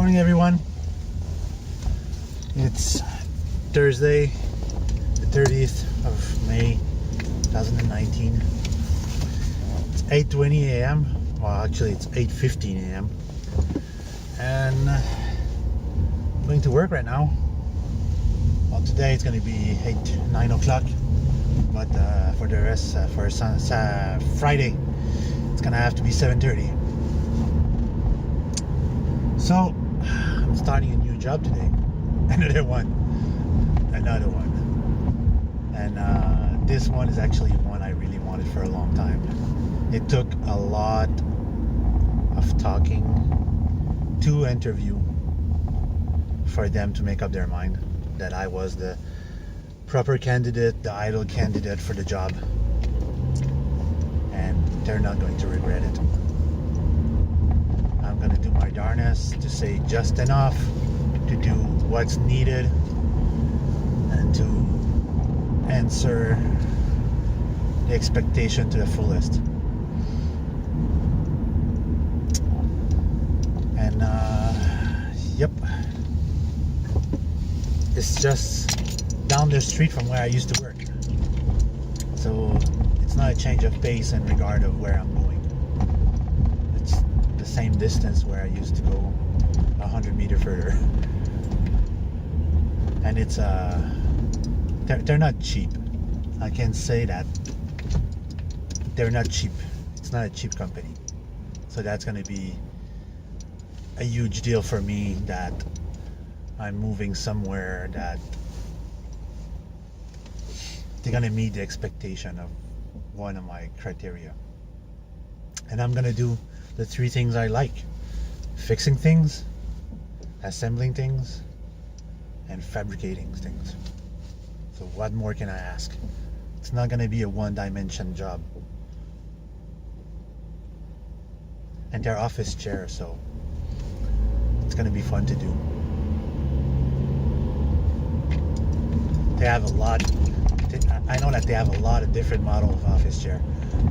Morning, everyone. It's Thursday, the 30th of May, 2019. It's 8:20 a.m. Well, actually, it's 8:15 a.m. And I'm going to work right now. Well, today it's going to be 9 o'clock. But for the rest, for Friday, it's going to have to be 7:30. So, I'm starting a new job today. Another one. And this one is actually one I really wanted for a long time. It took a lot of talking to interview for them to make up their mind that I was the proper candidate, the ideal candidate for the job. And they're not going to regret it. I'm gonna do my darnest to say just enough to do what's needed and to answer the expectation to the fullest. And yep, it's just down the street from where I used to work, so it's not a change of pace in regard of where I'm going. It's the same distance where I used to go 100 meters further. And it's they're not cheap. I can say that they're not cheap. It's not a cheap company, so that's going to be a huge deal for me, that I'm moving somewhere that they're going to meet the expectation of one of my criteria. And I'm going to do the three things I like: fixing things, assembling things, and fabricating things. So what more can I ask? It's not going to be a one-dimension job. And they're office chairs, so it's going to be fun to do. They have a lot. I know that they have a lot of different models of office chair,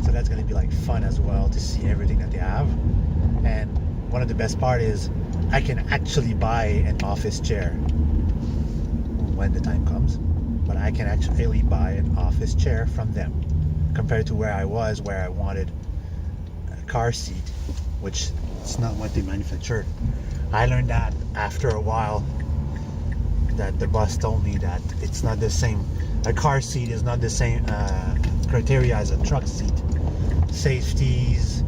so that's going to be like fun as well to see everything that they have. And one of the best part is I can actually buy an office chair when the time comes. But I can actually buy an office chair from them, compared to where I was, where I wanted a car seat, which is not what they manufactured. I learned that after a while, that the boss told me that it's not the same. A car seat is not the same criteria as a truck seat. Safeties,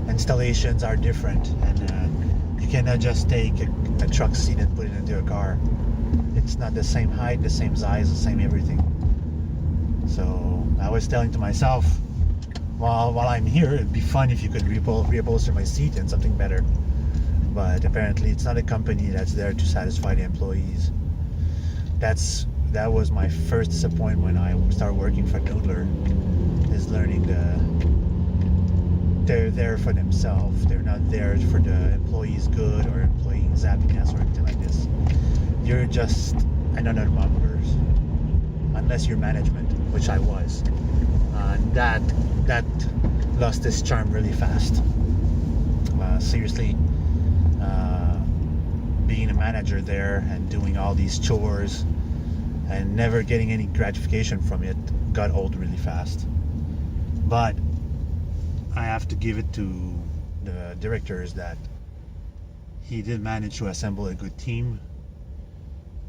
installations are different, and you cannot just take a truck seat and put it into a car. It's not the same height, the same size, the same everything. So I was telling to myself, while I'm here, it'd be fun if you could reupholster my seat in something better. But apparently it's not a company that's there to satisfy the employees. That was my first disappointment when I started working for Noodler, is learning they're there for themselves. They're not there for the employees' good or employees' happiness or anything like this. You're just another numbers, unless you're management, which I was. That lost its charm really fast. Seriously, being a manager there and doing all these chores and never getting any gratification from it got old really fast. But I have to give it to the directors that he did manage to assemble a good team.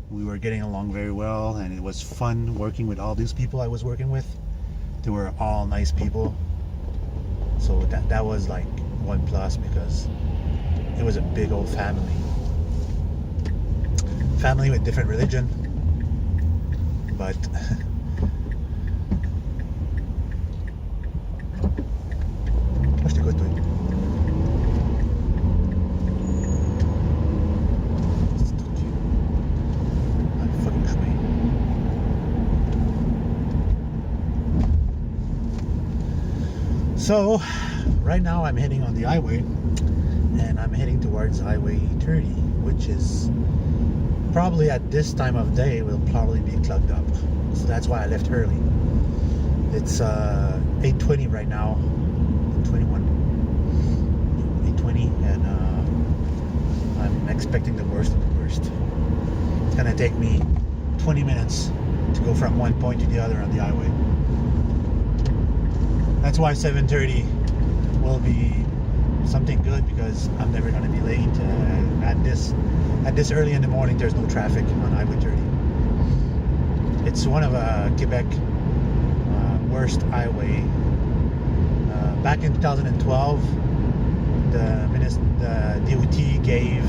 We were getting along very well, and it was fun working with all these people I was working with. They were all nice people. So that was like one plus, because it was a big old family. Family with different religion. But what's the good doing? So right now I'm heading on the highway, and I'm heading towards Highway 30, which is probably at this time of day will probably be clogged up. So that's why I left early. It's 8:20 right now, 21, 8:20, and I'm expecting the worst of the worst. It's gonna take me 20 minutes to go from one point to the other on the highway. That's why 7:30 will be something good, because I'm never gonna be late. At this early in the morning, there's no traffic on Highway 30. It's one of Quebec worst highway. Back in 2012, the DOT gave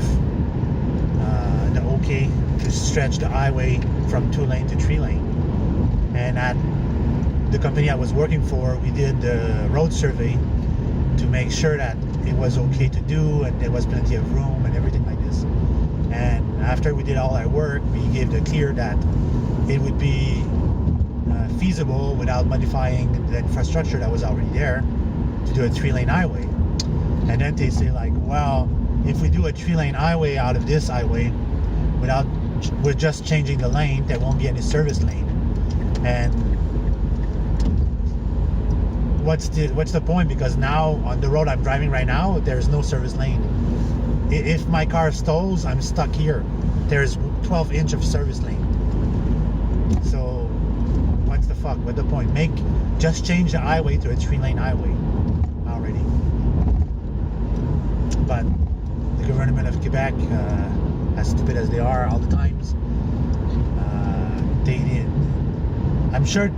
the okay to stretch the highway from 2-lane to 3-lane. And at the company I was working for, we did the road survey to make sure that it was okay to do and there was plenty of room and everything like this. And after we did all our work, we gave the clear that it would be feasible without modifying the infrastructure that was already there to do a 3-lane highway. And then they say like, well, if we do a 3-lane highway out of this highway we're just changing the lane, there won't be any service lane. And what's the point? Because now on the road I'm driving right now, there's no service lane. If my car stalls, I'm stuck here. There's 12-inch of service lane. So what's the fuck? What's the point? Just change the highway to a 3-lane highway already. But the government of Quebec, as stupid as they are all the times, they did. I'm sure,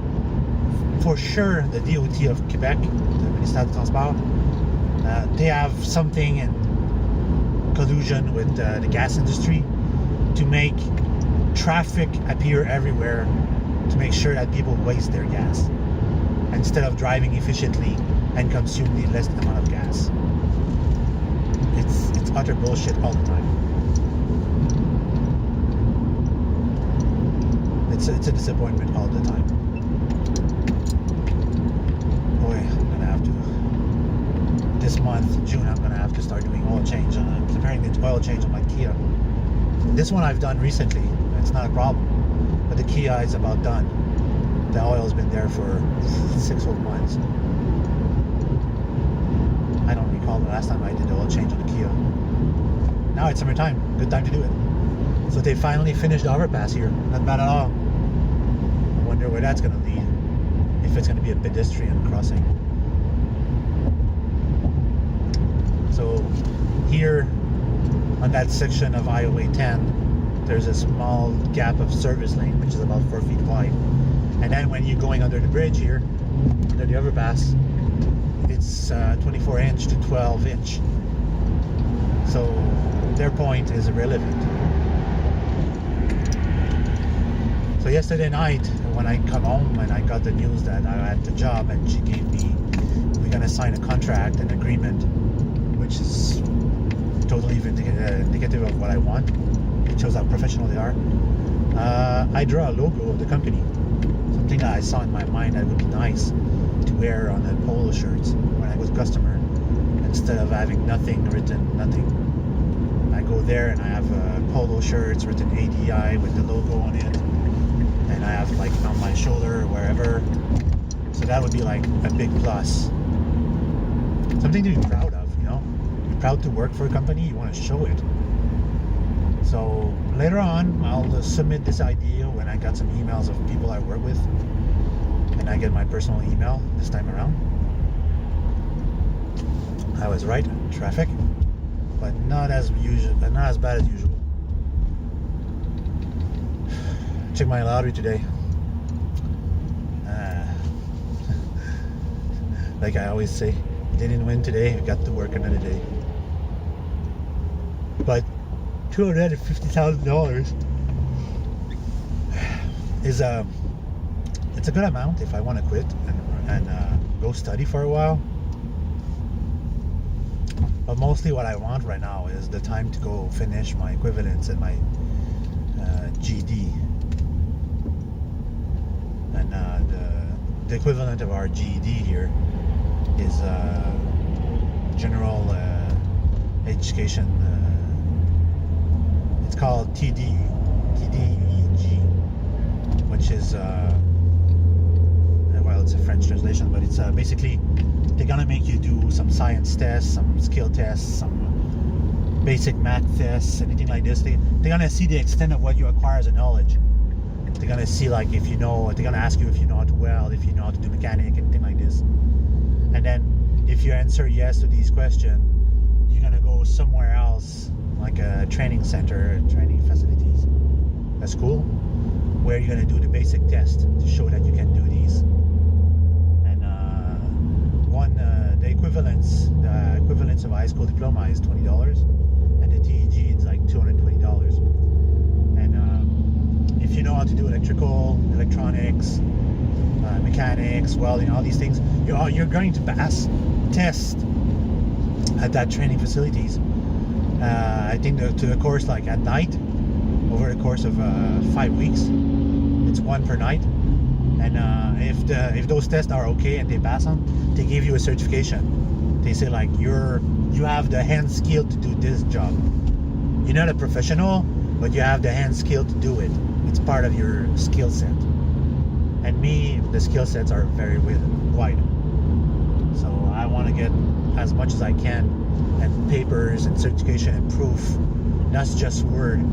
for sure, the DOT of Quebec, the Ministère du Transport, they have something in collusion with the gas industry to make traffic appear everywhere, to make sure that people waste their gas instead of driving efficiently and consume the less amount of gas. It's utter bullshit all the time. It's a disappointment all the time. Boy, I'm gonna have to, this month, June, I'm gonna have to start doing oil change. I'm preparing the oil change on my Kia. This one I've done recently. It's not a problem. But the Kia is about done. The oil's been there for 6 whole months. I don't recall the last time I did the oil change on the Kia. Now it's summertime. Good time to do it. So they finally finished the overpass here. Not bad at all. I wonder where that's going to lead. If it's going to be a pedestrian crossing. So here on that section of Highway 10, there's a small gap of service lane, which is about 4 feet wide. And then when you're going under the bridge here, under the overpass, it's 24-inch to 12-inch. So their point is irrelevant. So yesterday night, when I come home and I got the news that I had the job, and she gave me, we're gonna sign a contract, an agreement, which is totally indicative of what I want. It shows how professional they are. I draw a logo of the company, something that I saw in my mind that would be nice to wear on a polo shirt when I was a customer, instead of having nothing written, nothing. I go there and I have polo shirts written ADI with the logo on it, and I have like on my shoulder, wherever. So that would be like a big plus, something to be proud of, you know. You're proud to work for a company, you want to show it. So later on, I'll submit this idea when I got some emails of people I work with, and I get my personal email this time around. I was right, traffic, but not as usual, not as bad as usual. Check my lottery today. Like I always say, didn't win today, got to work another day. But $250,000 is it's a good amount if I want to quit and go study for a while. But mostly what I want right now is the time to go finish my equivalents and my GED. And the equivalent of our GED here is general education. It's called TDEG, which is well, it's a French translation, but it's basically they're gonna make you do some science tests, some skill tests, some basic math tests, anything like this. They're gonna see the extent of what you acquire as a knowledge. They're gonna see like if you know. They're gonna ask you if you know how to weld, if you know how to do mechanic, anything like this. And then if you answer yes to these questions, you're gonna go somewhere else, like a training center, training facilities. That's cool. Where you're gonna do the basic test to show that you can do these. And the equivalence of a high school diploma is $20, and the TEG is like $220. And if you know how to do electrical, electronics, mechanics, welding, all these things, you're going to pass test at that training facilities. I think to the course like at night, over the course of 5 weeks, it's one per night. And if those tests are okay and they pass on, they give you a certification. They say like you have the hand skill to do this job. You're not a professional, but you have the hand skill to do it. It's part of your skill set. And me, the skill sets are very wide. So I want to get as much as I can, and papers and certification and proof, not just word,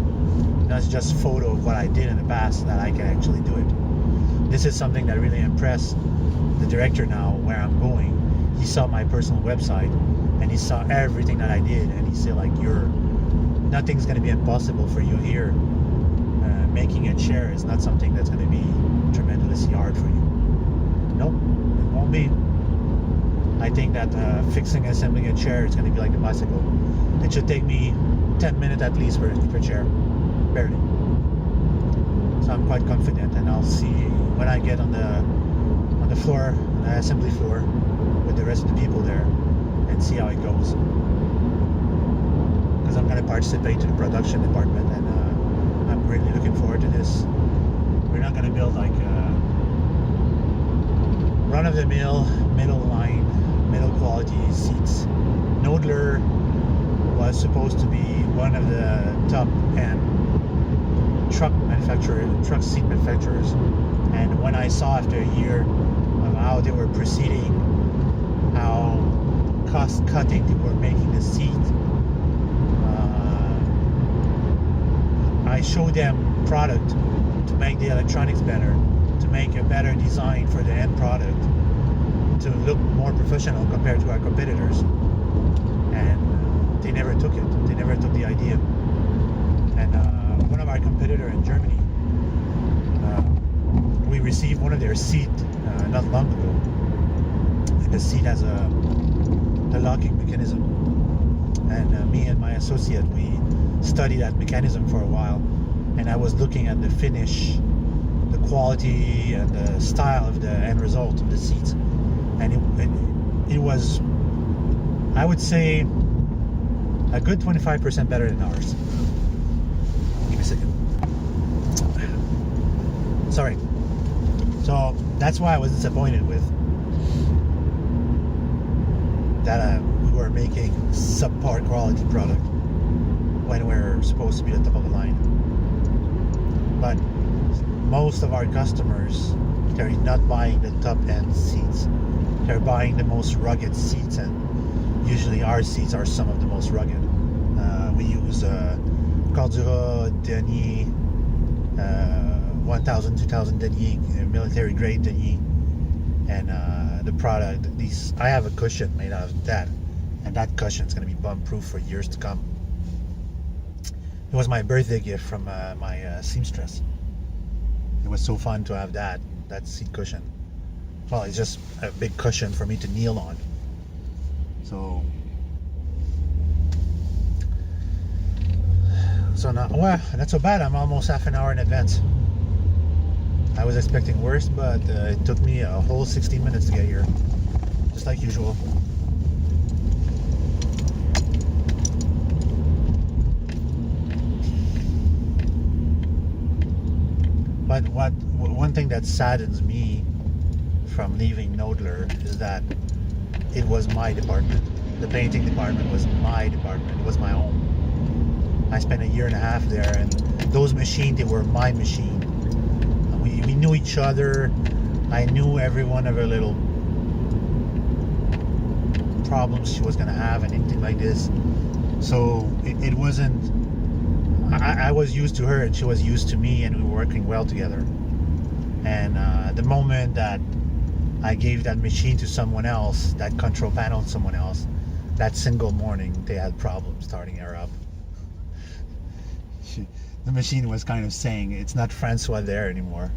not just photo of what I did in the past, that I can actually do it. This is something that really impressed the director now where I'm going. He saw my personal website and he saw everything that I did, and he said like, nothing's going to be impossible for you here. Making a chair is not something that's going to be tremendously hard for you. Nope, it won't be. I think that fixing and assembling a chair is going to be like the bicycle. It should take me 10 minutes at least per chair, barely. So I'm quite confident, and I'll see when I get on the floor, on the assembly floor, with the rest of the people there, and see how it goes. Because I'm going to participate to the production department, and I'm really looking forward to this. We're not going to build like run-of-the-mill, middle line, middle quality seats. Knoedler was supposed to be one of the top end truck seat manufacturers. And when I saw after a year of how they were proceeding, how cost-cutting they were making the seat, I showed them product to make the electronics better, to make a better design for the end product, to look more professional compared to our competitors. And they never took it. They never took the idea. And one of our competitors in Germany, we received one of their seat not long ago. And the seat has a locking mechanism. And me and my associate, we studied that mechanism for a while, and I was looking at the finish, the quality and the style of the end result of the seats, and it was, I would say, a good 25% better than ours. Give me a second. Sorry. So that's why I was disappointed with that we were making subpar quality product when we're supposed to be the top of the line. But most of our customers, they're not buying the top end seats. They're buying the most rugged seats, and usually our seats are some of the most rugged. We use Cordura Denier, 1000, 2000 Denier, military grade Denier, and the product. I have a cushion made out of that, and that cushion is going to be bomb-proof for years to come. It was my birthday gift from my seamstress. It was so fun to have that seat cushion. Well, it's just a big cushion for me to kneel on. So now, well, not so bad. I'm almost half an hour in advance. I was expecting worse, but it took me a whole 16 minutes to get here, just like usual. But one thing that saddens me from leaving Knoedler is that it was my department. The painting department was my department. It was my own. I spent a year and a half there, and those machines, they were my machine. We knew each other. I knew every one of her little problems she was going to have and anything like this. So it wasn't. I was used to her and she was used to me, and we were working well together. And the moment that I gave that machine to someone else, that control panel to someone else, that single morning they had problems starting her up. The machine was kind of saying, it's not Francois there anymore.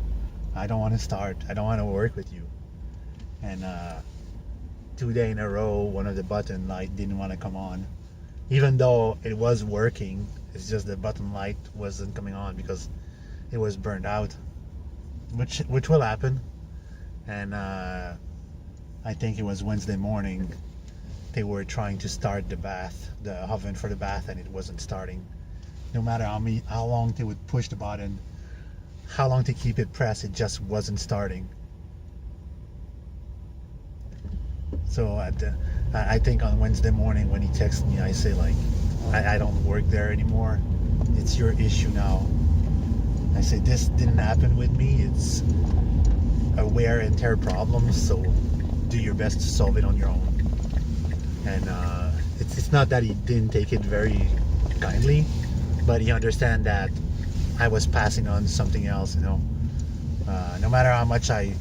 I don't want to start. I don't want to work with you. And 2 days in a row, one of the button light didn't want to come on. Even though it was working, it's just the button light wasn't coming on because it was burned out. Which will happen. And I think it was Wednesday morning, they were trying to start the oven for the bath, and it wasn't starting. No matter how long they would push the button, how long to keep it pressed, it just wasn't starting. So I think on Wednesday morning when he texted me, I say like, I don't work there anymore. It's your issue now. I say, this didn't happen with me. It's a wear and tear problem, so do your best to solve it on your own. And it's not that he didn't take it very kindly, but he understand that I was passing on something else, you know. No matter how much I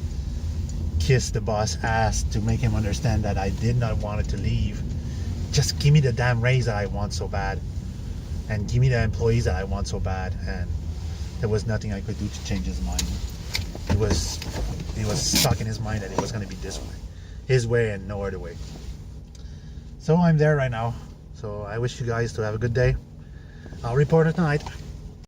kissed the boss ass to make him understand that I did not want it to leave, just give me the damn raise that I want so bad, and give me the employees that I want so bad. And there was nothing I could do to change his mind. He was stuck in his mind that it was going to be this way, his way and no other way. So I'm there right now. So I wish you guys to have a good day. I'll report it tonight.